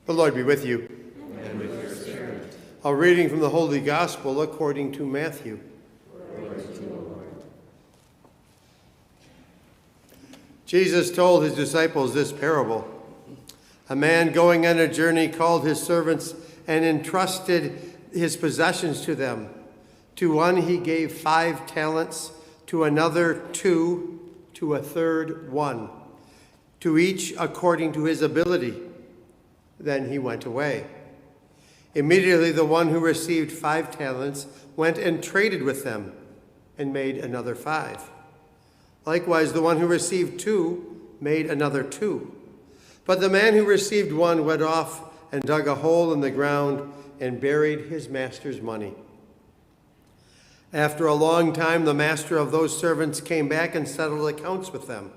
The Lord be with you. And with your spirit. A reading from the Holy Gospel according to Matthew. Glory to you, Lord. Jesus told his disciples this parable. A man going on a journey called his servants and entrusted his possessions to them. To one he gave 5 talents, to another 2, to a third 1, to each according to his ability. Then he went away. Immediately the one who received 5 talents went and traded with them and made another 5. Likewise, the one who received 2 made another 2. But the man who received 1 went off and dug a hole in the ground and buried his master's money. After a long time, the master of those servants came back and settled accounts with them.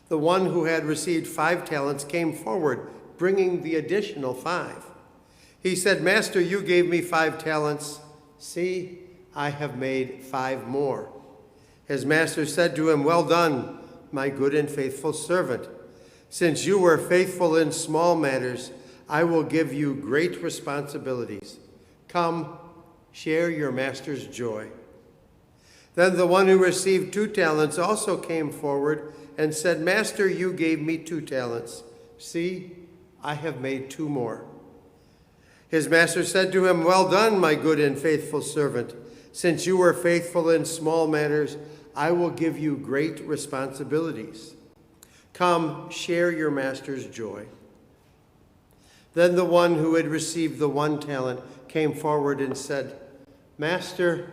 The one who had received 5 talents came forward, bringing the additional 5. He said, "Master, you gave me 5 talents. See, I have made 5 more." His master said to him, "Well done, my good and faithful servant. Since you were faithful in small matters, I will give you great responsibilities. Come, share your master's joy." Then the one who received 2 talents also came forward and said, "Master, you gave me 2 talents. See, I have made 2 more." His master said to him, "Well done, my good and faithful servant. Since you were faithful in small matters, I will give you great responsibilities. Come, share your master's joy." Then the one who had received the 1 talent came forward and said, "Master,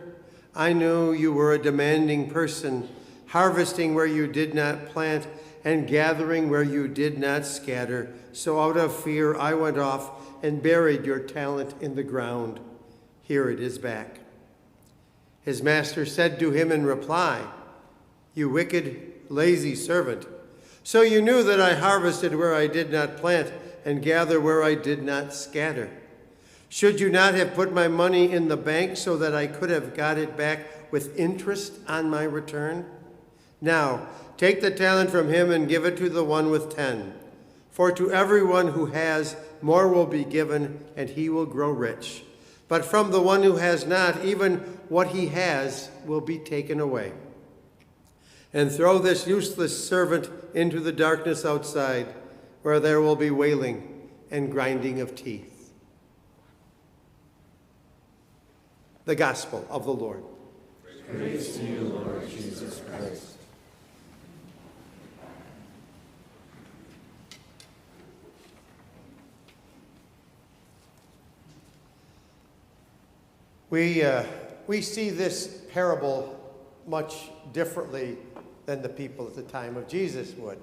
I knew you were a demanding person, harvesting where you did not plant and gathering where you did not scatter. So out of fear I went off and buried your talent in the ground. Here it is back." His master said to him in reply, "You wicked, lazy servant. So you knew that I harvested where I did not plant and gather where I did not scatter. Should you not have put my money in the bank so that I could have got it back with interest on my return? Now, take the talent from him and give it to the one with 10. For to everyone who has, more will be given, and he will grow rich. But from the one who has not, even what he has will be taken away. And throw this useless servant into the darkness outside, where there will be wailing and grinding of teeth." The Gospel of the Lord. Praise to you, Lord Jesus Christ. We see this parable much differently than the people at the time of Jesus would.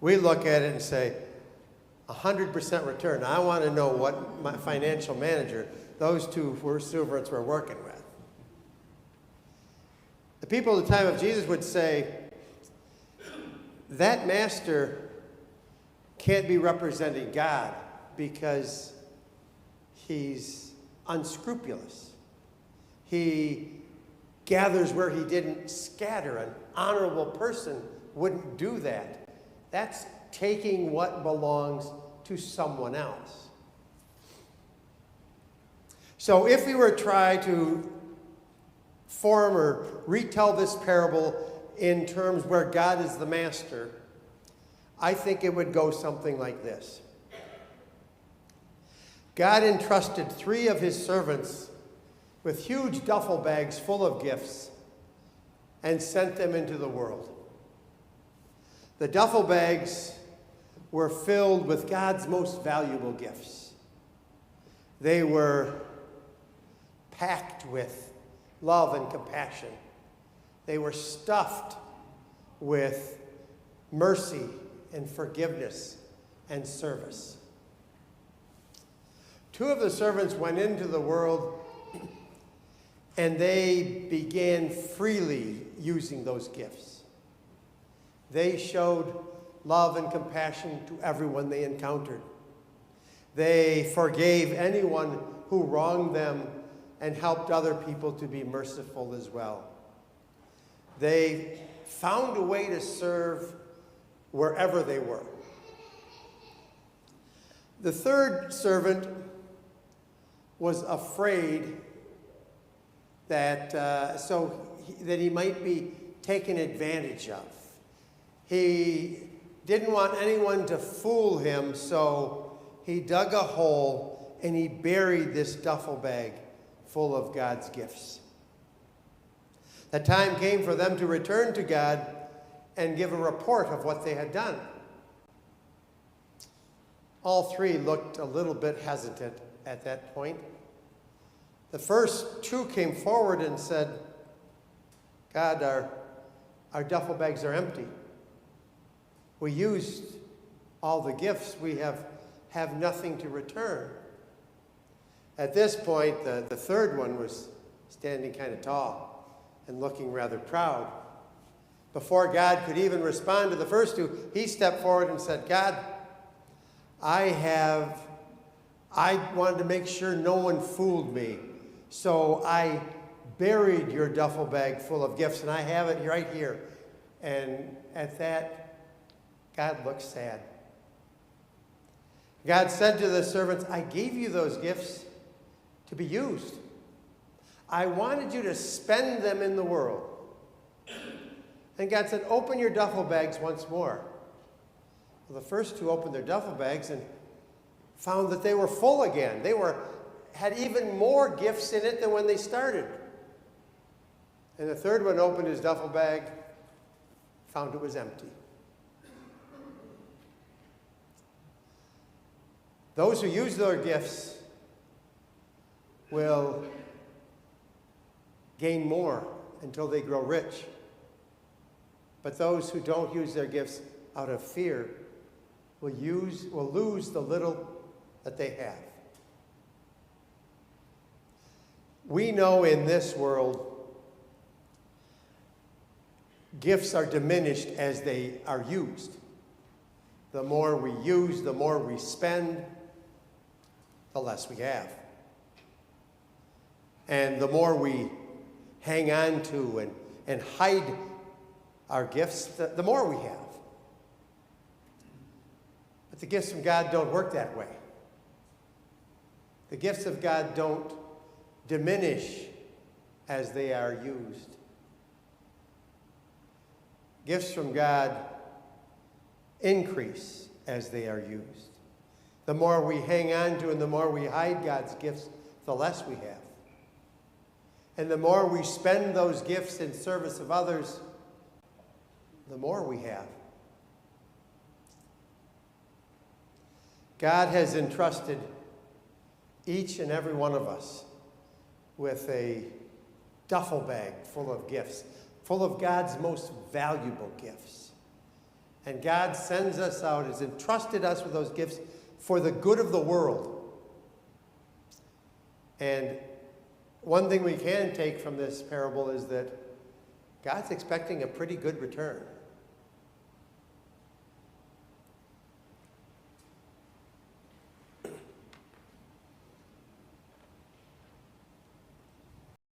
We look at it and say, 100% return. I want to know what my financial manager, those 2 servants were working with. The people at the time of Jesus would say, that master can't be representing God because he's unscrupulous. He gathers where he didn't scatter. An honorable person wouldn't do that. That's taking what belongs to someone else. So if we were to try to form or retell this parable in terms where God is the master, I think it would go something like this. God entrusted 3 of his servants with huge duffel bags full of gifts and sent them into the world. The duffel bags were filled with God's most valuable gifts. They were packed with love and compassion. They were stuffed with mercy and forgiveness and service. 2 of the servants went into the world and they began freely using those gifts. They showed love and compassion to everyone they encountered. They forgave anyone who wronged them and helped other people to be merciful as well. They found a way to serve wherever they were. The third servant was afraid that that he might be taken advantage of. He didn't want anyone to fool him, so he dug a hole and he buried this duffel bag full of God's gifts. The time came for them to return to God and give a report of what they had done. All three looked a little bit hesitant at that point. The first two came forward and said, God, our duffel bags are empty. We used all the gifts. We have nothing to return. At this point, the third one was standing kind of tall and looking rather proud. Before God could even respond to the first two, he stepped forward and said, God, I wanted to make sure no one fooled me, so I buried your duffel bag full of gifts, and I have it right here. And at that, God looked sad. God said to the servants, I gave you those gifts to be used. I wanted you to spend them in the world. And God said, open your duffel bags once more. Well, the first two opened their duffel bags and found that they were full again. They had even more gifts in it than when they started. And the third one opened his duffel bag, found it was empty. Those who use their gifts will gain more until they grow rich. But those who don't use their gifts out of fear will lose the little that they have. We know in this world, gifts are diminished as they are used. The more we use, the more we spend, the less we have. And the more we hang on to and hide our gifts, the more we have. But the gifts from God don't work that way. The gifts of God don't diminish as they are used. Gifts from God increase as they are used. The more we hang on to and the more we hide God's gifts, the less we have. And the more we spend those gifts in service of others, the more we have. God has entrusted each and every one of us with a duffel bag full of gifts, full of God's most valuable gifts. And God sends us out, has entrusted us with those gifts for the good of the world. And one thing we can take from this parable is that God's expecting a pretty good return.